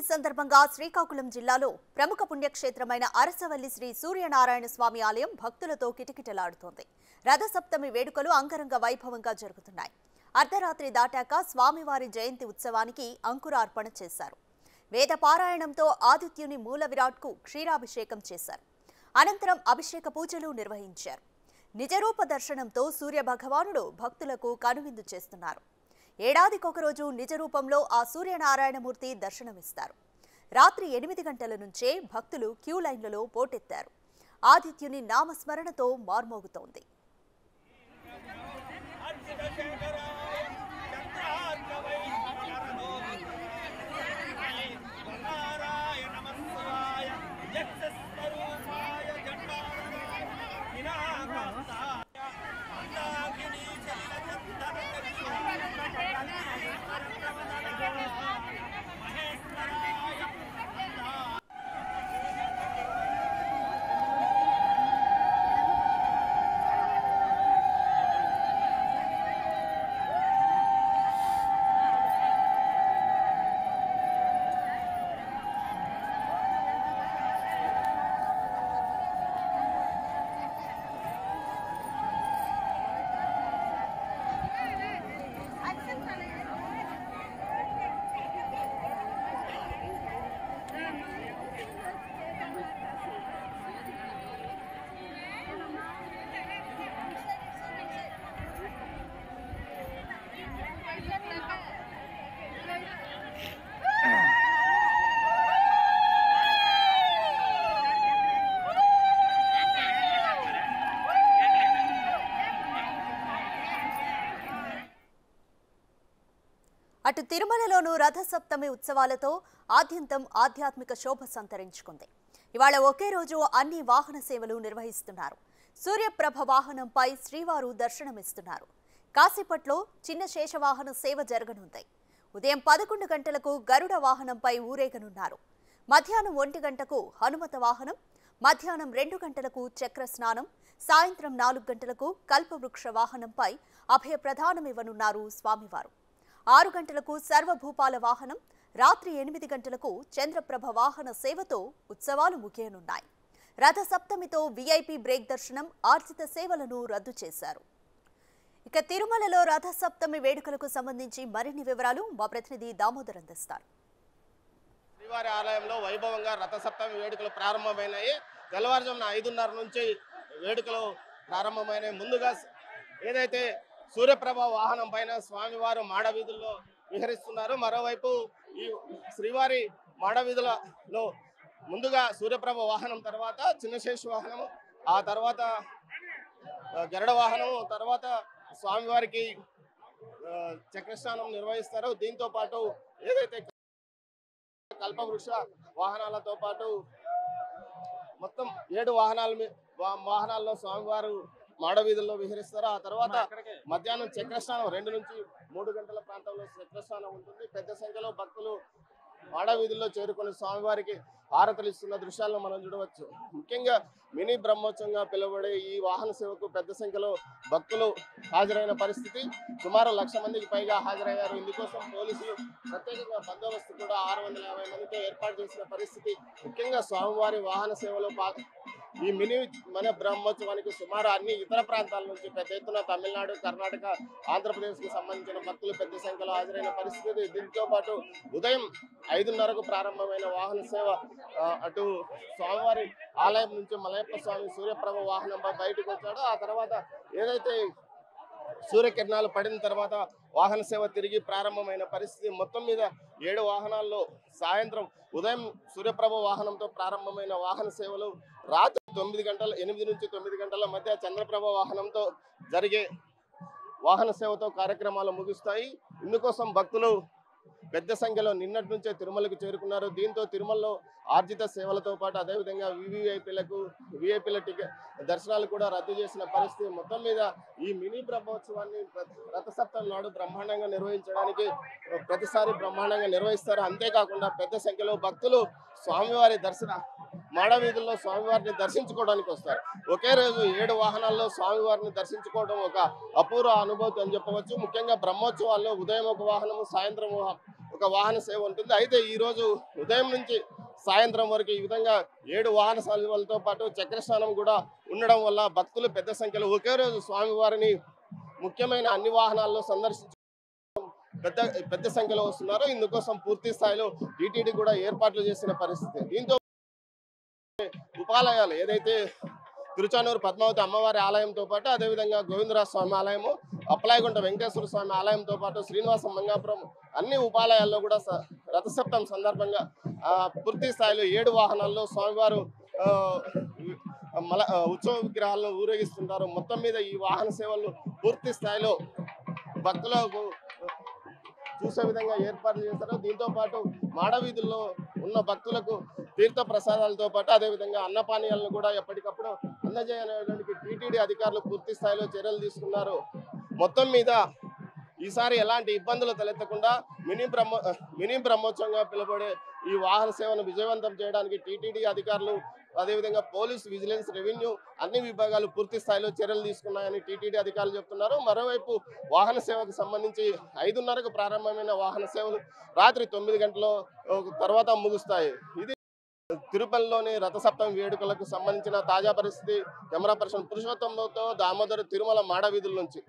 రథసప్తమి సందర్భంగా శ్రీకాకుళం జిల్లాలో ప్రముఖ పుణ్యక్షేత్రమైన అరసవల్లి శ్రీ సూర్యనారాయణ స్వామి ఆలయం భక్తులతో కిటకిటలాడుతోంది. రథసప్తమి వేడుకలు అంగరంగ వైభవంగా జరుగుతున్నాయి. అర్ధరాత్రి దాటాక స్వామివారి జయంతి ఉత్సవానికి అంకురార్పణ చేశారు. వేద పారాయణంతో ఆదిత్యుని మూల విరాట్కు క్షీరాభిషేకం చేశారు. అనంతరం అభిషేక పూజలు నిర్వహించారు. నిజరూప దర్శనంతో సూర్య భగవానుడు భక్తులకు కనువిందు చేస్తున్నారు. ఏడాదికొకరోజు నిజరూపంలో ఆ సూర్యనారాయణమూర్తి దర్శనమిస్తారు. రాత్రి 8 గంటల నుంచే భక్తులు క్యూ లైన్లలో పోటెత్తారు. ఆదిత్యుని నామస్మరణతో మార్మోగుతోంది. అటు తిరుమలలోనూ రథసప్తమి ఉత్సవాలతో ఆద్యంతం ఆధ్యాత్మిక శోభ సంతరించుకుంది. ఇవాళ ఒకే రోజు అన్ని వాహన సేవలు నిర్వహిస్తున్నారు. సూర్యప్రభ వాహనంపై శ్రీవారు దర్శనమిస్తున్నారు. కాసేపట్లో చిన్న శేషవాహన సేవ జరగనుంది. ఉదయం 11 గంటలకు గరుడ వాహనంపై ఊరేగనున్నారు. మధ్యాహ్నం 1 గంటకు హనుమత వాహనం, మధ్యాహ్నం 2 గంటలకు చక్ర స్నానం, సాయంత్రం 4 గంటలకు కల్పవృక్ష వాహనంపై అభయ ప్రదానమివ్వనున్నారు స్వామివారు. 6 గంటలకు సర్వభూపాల వాహనం, రాత్రి 8 గంటలకు చంద్రప్రభ వాహన సేవతో ఉత్సవాలు ముగియనున్నాయి. రథసప్తమితో వీఐపీ బ్రేక్ దర్శనం, ఆర్జిత సేవలను రద్దు చేశారు. ఇక తిరుమలలో రథసప్తమి వేడుకలకు సంబంధించి మరిన్ని వివరాలు మా ప్రతినిధి దామోదర్ అందిస్తారు. శ్రీవారి ఆలయంలో వైభవంగా రథసప్తమి వేడుకలు ప్రారంభమైనాయి. తెల్లవారుజామున 5:30 నుంచి వేడుకలు ప్రారంభమైనాయి. ముందుగా ఏదైతే సూర్యప్రభ వాహనం పైన స్వామివారు మాడవీధుల్లో విహరిస్తున్నారు. మరోవైపు ఈ శ్రీవారి మాడవీధులలో ముందుగా సూర్యప్రభ వాహనం తర్వాత చిన్నశేష వాహనం, ఆ తర్వాత గరుడ వాహనం, తర్వాత స్వామివారికి చక్రస్నానం నిర్వహిస్తారు. దీంతో పాటు ఏదైతే కల్పవృక్ష వాహనాలతో పాటు మొత్తం 7 వాహనాల్లో స్వామివారు మాడవీధుల్లో విహరిస్తారు. ఆ తర్వాత మధ్యాహ్నం చక్రస్నానం 2 నుంచి 3 గంటల ప్రాంతంలో చక్రస్నానం ఉంటుంది. పెద్ద సంఖ్యలో భక్తులు మాడవీధుల్లో చేరుకుని స్వామివారికి హారతులు ఇస్తున్న దృశ్యాలను మనం చూడవచ్చు. ముఖ్యంగా మినీ బ్రహ్మోత్సవంగా పిలువబడే ఈ వాహన సేవకు పెద్ద సంఖ్యలో భక్తులు హాజరైన పరిస్థితి. సుమారు 1,00,000 మందికి పైగా హాజరయ్యారు. ఇందుకోసం పోలీసులు ప్రత్యేకంగా బందోబస్తు కూడా 650 మందితో ఏర్పాటు చేసిన పరిస్థితి. ముఖ్యంగా స్వామివారి వాహన సేవలో ఈ మినీ మన బ్రహ్మోత్సవానికి సుమారు అన్ని ఇతర ప్రాంతాల నుంచి పెద్ద ఎత్తున తమిళనాడు, కర్ణాటక, ఆంధ్రప్రదేశ్కి సంబంధించిన భక్తులు పెద్ద సంఖ్యలో హాజరైన పరిస్థితి. దీంతో పాటు ఉదయం 5:30కు ప్రారంభమైన వాహన సేవ అటు స్వామివారి ఆలయం నుంచి మలయప్ప స్వామి సూర్యప్రభ వాహనంపై బయటకు వచ్చాడు. ఆ తర్వాత ఏదైతే సూర్యకిరణాలు పడిన తర్వాత వాహన సేవ తిరిగి ప్రారంభమైన పరిస్థితి. మొత్తం మీద 7 వాహనాల్లో సాయంత్రం ఉదయం సూర్యప్రభ వాహనంతో ప్రారంభమైన వాహన సేవలు రాత్రి 8 నుంచి 9 గంటల మధ్య చంద్రప్రభ వాహనంతో జరిగే వాహన సేవతో కార్యక్రమాలు ముగుస్తాయి. ఇందుకోసం భక్తులు పెద్ద సంఖ్యలో నిన్నటి నుంచే తిరుమలకు చేరుకున్నారు. దీంతో తిరుమలలో ఆర్జిత సేవలతో పాటు అదేవిధంగా వీఐపీల టికెట్ దర్శనాలు కూడా రద్దు చేసిన పరిస్థితి. మొత్తం మీద ఈ మినీ బ్రహ్మోత్సవాన్ని రథసప్తమి నాడు బ్రహ్మాండంగా నిర్వహించడానికి ప్రతిసారి బ్రహ్మాండంగా నిర్వహిస్తారు. అంతేకాకుండా పెద్ద సంఖ్యలో భక్తులు స్వామివారి మాడవీధుల్లో స్వామివారిని దర్శించుకోవడానికి వస్తారు. ఒకే రోజు 7 వాహనాల్లో స్వామివారిని దర్శించుకోవడం ఒక అపూర్వ అనుభూతి అని చెప్పవచ్చు. ముఖ్యంగా బ్రహ్మోత్సవాల్లో ఉదయం ఒక వాహనము, సాయంత్రం ఒక ఒక వాహన సేవ ఉంటుంది. అయితే ఈ రోజు ఉదయం నుంచి సాయంత్రం వరకు ఈ విధంగా 7 వాహన సేవలతో పాటు చక్రస్నానం కూడా ఉండడం వల్ల భక్తులు పెద్ద సంఖ్యలో ఒకే రోజు స్వామివారిని ముఖ్యమైన అన్ని వాహనాల్లో సందర్శించి పెద్ద పెద్ద సంఖ్యలో వస్తున్నారు. ఇందుకోసం పూర్తి స్థాయిలో టీటీడీ కూడా ఏర్పాట్లు చేసిన పరిస్థితి. దీంతో ఉపాలయాలు ఏదైతే తిరుచానూరు పద్మావతి అమ్మవారి ఆలయంతో పాటు అదేవిధంగా గోవిందరాజ స్వామి ఆలయము, అప్పలాయగుంట వెంకటేశ్వర స్వామి ఆలయంతో పాటు శ్రీనివాస మంగాపురం అన్ని ఉపాలయాల్లో కూడా రథసప్తమి సందర్భంగా పూర్తి స్థాయిలో 7 వాహనాల్లో స్వామివారు ఉత్సవ విగ్రహాలను ఊరేగిస్తుంటారు. మొత్తం మీద ఈ వాహన సేవలు పూర్తి స్థాయిలో భక్తులకు చూసే విధంగా ఏర్పాట్లు చేస్తారు. దీంతో పాటు మాడవీధుల్లో ఉన్న భక్తులకు తీర్థ ప్రసాదాలతో పాటు అదేవిధంగా అన్నపానీయాలను కూడా ఎప్పటికప్పుడు అందజేయడానికి టీటీడీ అధికారులు పూర్తి స్థాయిలో చర్యలు తీసుకున్నారు. మొత్తం మీద ఈసారి ఎలాంటి ఇబ్బందులు తలెత్తకుండా మినీ బ్రహ్మోత్సవంగా పిలువబడే ఈ వాహన సేవను విజయవంతం చేయడానికి టీటీడీ అధికారులు అదేవిధంగా పోలీస్, విజిలెన్స్, రెవెన్యూ అన్ని విభాగాలు పూర్తి స్థాయిలో చర్యలు తీసుకున్నాయని టీటీడీ అధికారులు చెప్తున్నారు. మరోవైపు వాహన సేవకు సంబంధించి 5:30కు ప్రారంభమైన వాహన సేవలు రాత్రి 9 గంటల తర్వాత ముగుస్తాయి. ఇది తిరుపతిలోని రథసప్తమి వేడుకలకు సంబంధించిన తాజా పరిస్థితి. కెమెరా పర్సన్ పురుషోత్తంతో దామోదర్, తిరుమల మాడవీధుల నుంచి.